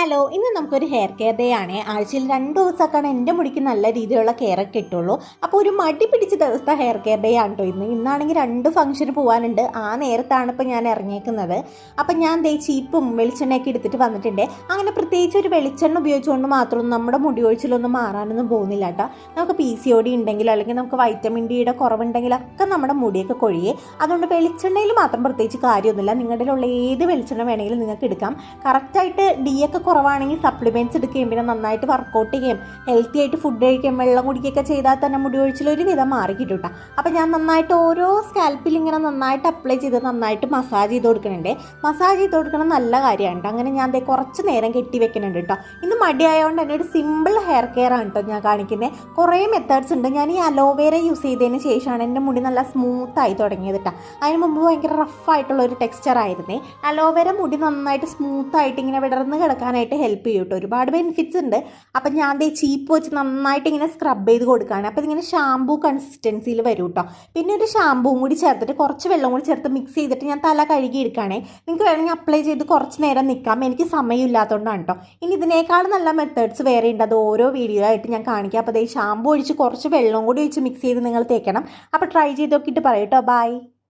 Hello, ഇന്ന് നമുക്കൊരു hair care day ആണ്. ആഴ്ചയിൽ 2 ദിവസമൊക്കെയാണ് എൻ്റെ മുടിക്ക് നല്ല രീതിയിലുള്ള കെയറൊക്കെ കിട്ടുള്ളൂ. അപ്പോൾ ഒരു മടി പിടിച്ച ദിവസത്തെ ഹെയർ കെയർ ഡേ ആണ് കേട്ടോ ഇന്നാണെങ്കിൽ 2 ഫംഗ്ഷന് പോകാനുണ്ട്. ആ നേരത്താണ് ഇപ്പോൾ ഞാൻ ഇറങ്ങിയേക്കുന്നത്. അപ്പം ഞാൻ ചീപ്പും വെളിച്ചെണ്ണയൊക്കെ എടുത്തിട്ട് വന്നിട്ടുണ്ട്. അങ്ങനെ പ്രത്യേകിച്ച് ഒരു വെളിച്ചെണ്ണ ഉപയോഗിച്ചുകൊണ്ട് മാത്രമൊന്നും നമ്മുടെ മുടി ഒഴിച്ചിലൊന്നും മാറാനൊന്നും പോകുന്നില്ല കേട്ടോ. നമുക്ക് PCOD ഉണ്ടെങ്കിലോ അല്ലെങ്കിൽ നമുക്ക് വൈറ്റമിൻ ഡിയുടെ കുറവുണ്ടെങ്കിലൊക്കെ നമ്മുടെ മുടിയൊക്കെ കൊഴിയേ. അതുകൊണ്ട് വെളിച്ചെണ്ണയിൽ മാത്രം പ്രത്യേകിച്ച് കാര്യമൊന്നുമില്ല. നിങ്ങളുടെ ഉള്ള ഏത് വെളിച്ചെണ്ണ വേണമെങ്കിലും നിങ്ങൾക്ക് എടുക്കാം. കറക്റ്റായിട്ട് ഒക്കെ കുറവാണെങ്കിൽ സപ്ലിമെൻറ്റ്സ് എടുക്കുകയും പിന്നെ നന്നായിട്ട് വർക്കൗട്ട് ചെയ്യുകയും ഹെൽത്തി ആയിട്ട് ഫുഡ് കഴിക്കുകയും വെള്ളം കുടിക്കുകയൊക്കെ ചെയ്താൽ തന്നെ മുടി ഒഴിച്ചിലൊരു വിധം മാറി കിട്ടും കേട്ടോ. അപ്പോൾ ഞാൻ നന്നായിട്ട് ഓരോ സ്കാൽപ്പിൽ ഇങ്ങനെ നന്നായിട്ട് അപ്ലൈ ചെയ്ത് നന്നായിട്ട് മസാജ് ചെയ്ത് കൊടുക്കുന്നുണ്ട്. മസാജ് ചെയ്ത് കൊടുക്കണം നല്ല കാര്യമാണ് കേട്ടോ. അങ്ങനെ ഞാൻ കുറച്ച് നേരം കെട്ടി വെക്കുന്നുണ്ട് കേട്ടോ. ഇന്ന് മടിയായതുകൊണ്ട് തന്നെ ഒരു സിമ്പിൾ ഹെയർ കെയർ ആണ് കേട്ടോ ഞാൻ കാണിക്കുന്നത്. കുറേ മെത്തേഡ്സ് ഉണ്ട്. ഞാൻ ഈ അലോവേര യൂസ് ചെയ്തതിന് ശേഷമാണ് എൻ്റെ മുടി നല്ല സ്മൂത്തായി തുടങ്ങിയത് കേട്ടോ. അതിന് മുമ്പ് ഭയങ്കര റഫായിട്ടുള്ള ഒരു ടെക്സ്ചർ ആയിരുന്നേ. അലോവേര മുടി നന്നായിട്ട് സ്മൂത്തായിട്ട് ഇങ്ങനെ വിടർന്ന് കിടക്കാനായിട്ട് ഹെൽപ്പ് ചെയ്യും കേട്ടോ. ഒരുപാട് ബെനിഫിറ്റ്സ് ഉണ്ട്. അപ്പം ഞാൻ ചീപ്പ് വെച്ച് നന്നായിട്ട് ഇങ്ങനെ സ്ക്രബ് ചെയ്ത് കൊടുക്കുകയാണ്. അപ്പോൾ ഇതിങ്ങനെ ഷാമ്പൂ കൺസിസ്റ്റൻസിയിൽ വരും കേട്ടോ. പിന്നെ ഒരു ഷാമ്പൂവും കൂടി ചേർത്തിട്ട് കുറച്ച് വെള്ളം കൂടി ചേർത്ത് മിക്സ് ചെയ്തിട്ട് ഞാൻ തല കഴുകി എടുക്കുകയാണേ. നിങ്ങൾക്ക് വേണമെങ്കിൽ അപ്ലൈ ചെയ്ത് കുറച്ച് നേരം നിൽക്കാം. എനിക്ക് സമയമില്ലാത്തതുകൊണ്ടാണ് കേട്ടോ. ഇനി ഇതിനേക്കാൾ നല്ല മെത്തേഡ്സ് വേറെ ഉണ്ട്. അത് ഓരോ വീഡിയോ ആയിട്ട് ഞാൻ കാണിക്കാം. അപ്പോൾ ഷാമ്പൂ ഒഴിച്ച് കുറച്ച് വെള്ളം കൂടി ഒഴിച്ച് മിക്സ് ചെയ്ത് നിങ്ങൾ തേക്കണം. അപ്പോൾ ട്രൈ ചെയ്ത് നോക്കിയിട്ട് പറയും കേട്ടോ. ബൈ.